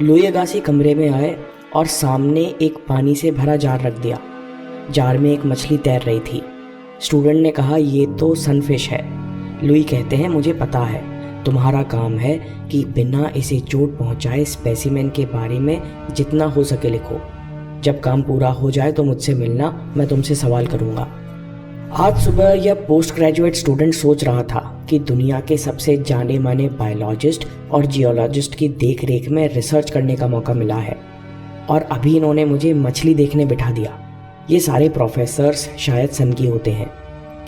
Louis Agassi कमरे में आए और सामने एक पानी से भरा जार रख दिया। जार में एक मछली तैर रही थी। स्टूडेंट ने कहा, ये तो सनफिश है। लुई कहते हैं, मुझे पता है, तुम्हारा काम है कि बिना इसे चोट पहुंचाए स्पेसिमेन के बारे में जितना हो सके लिखो। जब काम पूरा हो जाए तो मुझसे मिलना, मैं तुमसे सवाल करूंगा। आज सुबह यह पोस्ट ग्रेजुएट स्टूडेंट सोच रहा था कि दुनिया के सबसे जाने माने बायोलॉजिस्ट और जियोलॉजिस्ट की देख रेख में रिसर्च करने का मौका मिला है और अभी इन्होंने मुझे मछली देखने बिठा दिया। ये सारे प्रोफेसर्स शायद सन की होते हैं।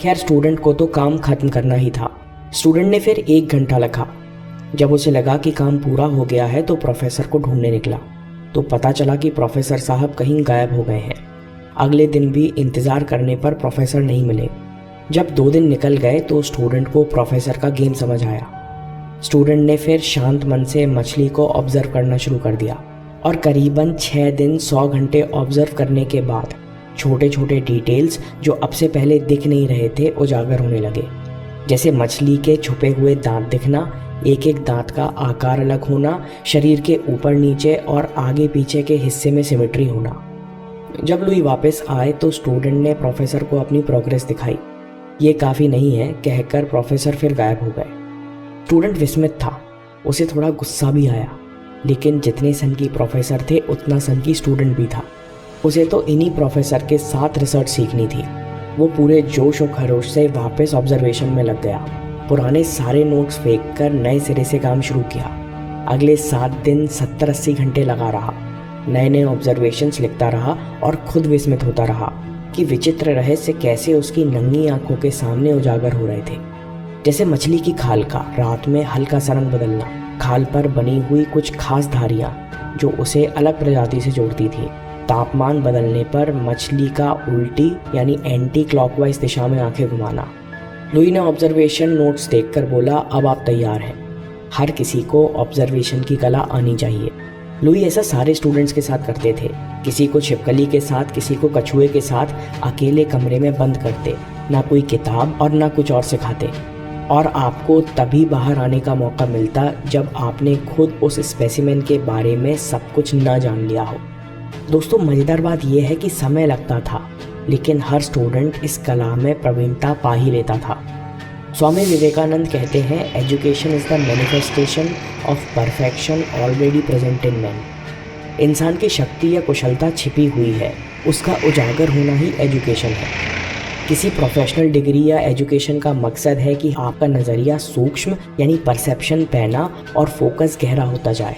खैर, स्टूडेंट को तो काम खत्म करना ही था। स्टूडेंट ने फिर 1 घंटा रखा। जब उसे लगा कि काम पूरा हो गया है तो प्रोफेसर को ढूंढने निकला, तो पता चला कि प्रोफेसर साहब कहीं गायब हो गए हैं। अगले दिन भी इंतज़ार करने पर प्रोफेसर नहीं मिले। जब 2 दिन निकल गए तो स्टूडेंट को प्रोफेसर का गेम समझ आया। स्टूडेंट ने फिर शांत मन से मछली को ऑब्जर्व करना शुरू कर दिया और करीबन 6 दिन 100 घंटे ऑब्जर्व करने के बाद छोटे छोटे डिटेल्स जो अब से पहले दिख नहीं रहे थे उजागर होने लगे। जैसे मछली के छुपे हुए दांत दिखना, एक एक दांत का आकार अलग होना, शरीर के ऊपर नीचे और आगे पीछे के हिस्से में सिमेट्री होना। जब लुई वापस आए तो स्टूडेंट ने प्रोफेसर को अपनी प्रोग्रेस दिखाई। ये काफ़ी नहीं है कहकर प्रोफेसर फिर गायब हो गए। स्टूडेंट विस्मित था, उसे थोड़ा गुस्सा भी आया, लेकिन जितने सन की प्रोफेसर थे उतना सन की स्टूडेंट भी था। उसे तो इन्हीं प्रोफेसर के साथ रिसर्च सीखनी थी। वो पूरे जोश और खरोश से वापस ऑब्जर्वेशन में लग गया। पुराने सारे नोट्स फेंक कर नए सिरे से काम शुरू किया। अगले 7 दिन 70-80 घंटे लगा रहा। नए नए ऑब्जर्वेशंस लिखता रहा और खुद विस्मित होता रहा कि विचित्र रहस्य कैसे उसकी नंगी आंखों के सामने उजागर हो रहे थे। जैसे मछली की खाल का रात में हल्का सा रंग बदलना, खाल पर बनी हुई कुछ खास धारियां जो उसे अलग प्रजाति से जोड़ती थी, तापमान बदलने पर मछली का उल्टी यानी एंटी क्लॉकवाइज दिशा में आंखें घुमाना। लुई ने ऑब्जर्वेशन नोट्स देखकर बोला, अब आप तैयार हैं। हर किसी को ऑब्जर्वेशन की कला आनी चाहिए। लुई ऐसा सारे स्टूडेंट्स के साथ करते थे। किसी को छिपकली के साथ, किसी को कछुए के साथ अकेले कमरे में बंद करते, ना कोई किताब और ना कुछ और सिखाते। और आपको तभी बाहर आने का मौका मिलता जब आपने खुद उस स्पेसिमेन के बारे में सब कुछ ना जान लिया हो। दोस्तों, मज़ेदार बात यह है कि समय लगता था, लेकिन हर स्टूडेंट इस कला में प्रवीणता पा ही लेता था। स्वामी विवेकानंद कहते हैं, education is the manifestation of perfection already present in man. इंसान की शक्ति या कुशलता छिपी हुई है, उसका उजागर होना ही एजुकेशन है। किसी प्रोफेशनल डिग्री या एजुकेशन का मकसद है कि आपका नज़रिया सूक्ष्म यानी परसेप्शन पैना और फोकस गहरा होता जाए।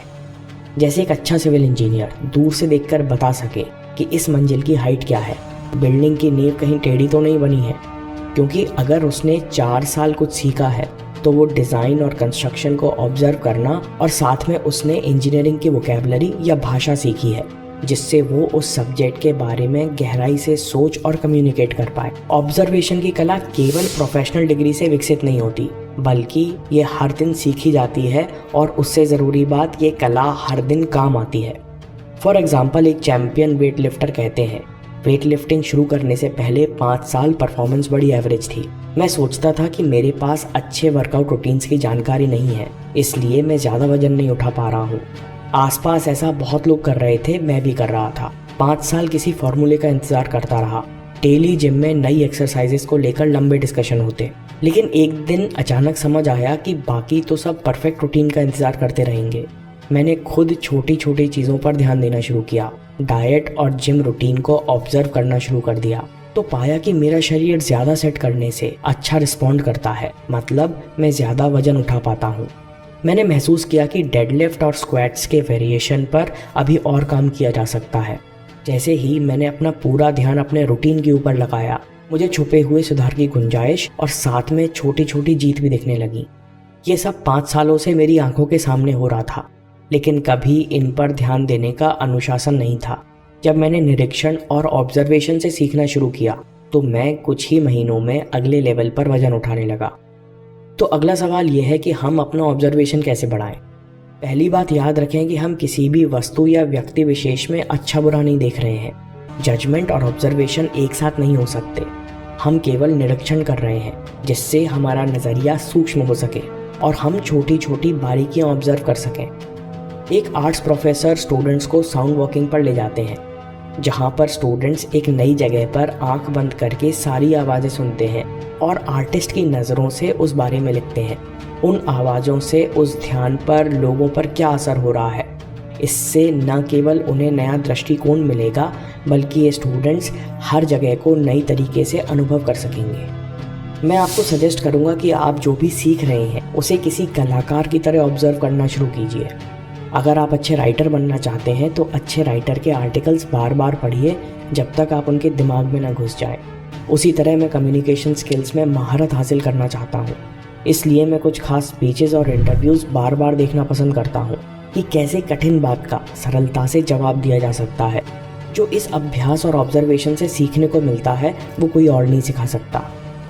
जैसे एक अच्छा सिविल इंजीनियर दूर से देखकर बता सके कि इस मंजिल की हाइट क्या है, बिल्डिंग की नींव कहीं टेढ़ी तो नहीं बनी है। क्योंकि अगर उसने 4 साल कुछ सीखा है तो वो डिज़ाइन और कंस्ट्रक्शन को ऑब्जर्व करना और साथ में उसने इंजीनियरिंग की वोकैबुलरी या भाषा सीखी है, जिससे वो उस सब्जेक्ट के बारे में गहराई से सोच और कम्युनिकेट कर पाए। ऑब्जर्वेशन की कला केवल प्रोफेशनल डिग्री से विकसित नहीं होती, बल्कि ये हर दिन सीखी जाती है और उससे ज़रूरी बात, ये कला हर दिन काम आती है। फॉर एग्जाम्पल, एक चैम्पियन वेट लिफ्टर कहते हैं, वेट लिफ्टिंग शुरू करने से पहले 5 साल परफॉर्मेंस बड़ी एवरेज थी। मैं सोचता था कि मेरे पास अच्छे वर्कआउट रूटीन्स की जानकारी नहीं है, इसलिए मैं ज़्यादा वजन नहीं उठा पा रहा हूँ। आसपास ऐसा बहुत लोग कर रहे थे, मैं भी कर रहा था। 5 साल किसी फॉर्मूले का इंतज़ार करता रहा। डेली जिम में नई एक्सरसाइजेस को लेकर लंबे डिस्कशन होते, लेकिन एक दिन अचानक समझ आया कि बाकी तो सब परफेक्ट रूटीन का इंतज़ार करते रहेंगे। मैंने खुद छोटी छोटी चीज़ों पर ध्यान देना शुरू किया, डाइट और जिम रूटीन को ऑब्जर्व करना शुरू कर दिया, तो पाया कि मेरा शरीर ज़्यादा सेट करने से अच्छा रिस्पॉन्ड करता है, मतलब मैं ज़्यादा वजन उठा पाता हूँ। मैंने महसूस किया कि डेडलिफ्ट और स्क्वाट्स के वेरिएशन पर अभी और काम किया जा सकता है। जैसे ही मैंने अपना पूरा ध्यान अपने रूटीन के ऊपर लगाया, मुझे छुपे हुए सुधार की गुंजाइश और साथ में छोटी छोटी जीत भी दिखने लगी। ये सब 5 सालों से मेरी आंखों के सामने हो रहा था, लेकिन कभी इन पर ध्यान देने का अनुशासन नहीं था। जब मैंने निरीक्षण और ऑब्जर्वेशन से सीखना शुरू किया तो मैं कुछ ही महीनों में अगले लेवल पर वजन उठाने लगा। तो अगला सवाल यह है कि हम अपना ऑब्जर्वेशन कैसे बढ़ाएं। पहली बात याद रखें कि हम किसी भी वस्तु या व्यक्ति विशेष में अच्छा बुरा नहीं देख रहे हैं। जजमेंट और ऑब्जर्वेशन एक साथ नहीं हो सकते। हम केवल निरीक्षण कर रहे हैं, जिससे हमारा नज़रिया सूक्ष्म हो सके और हम छोटी छोटी बारीकियां ऑब्जर्व कर सकें। एक आर्ट्स प्रोफेसर स्टूडेंट्स को साउंड वॉकिंग पर ले जाते हैं, जहाँ पर स्टूडेंट्स एक नई जगह पर आंख बंद करके सारी आवाज़ें सुनते हैं और आर्टिस्ट की नज़रों से उस बारे में लिखते हैं। उन आवाज़ों से उस ध्यान पर लोगों पर क्या असर हो रहा है। इससे न केवल उन्हें नया दृष्टिकोण मिलेगा, बल्कि ये स्टूडेंट्स हर जगह को नई तरीके से अनुभव कर सकेंगे। मैं आपको सजेस्ट करूँगा कि आप जो भी सीख रहे हैं उसे किसी कलाकार की तरह ऑब्जर्व करना शुरू कीजिए। अगर आप अच्छे राइटर बनना चाहते हैं तो अच्छे राइटर के आर्टिकल्स बार बार पढ़िए जब तक आप उनके दिमाग में ना घुस जाए। उसी तरह मैं कम्युनिकेशन स्किल्स में महारत हासिल करना चाहता हूँ, इसलिए मैं कुछ खास स्पीचेज़ और इंटरव्यूज़ बार बार देखना पसंद करता हूँ कि कैसे कठिन बात का सरलता से जवाब दिया जा सकता है। जो इस अभ्यास और ऑब्जर्वेशन से सीखने को मिलता है वो कोई और नहीं सिखा सकता।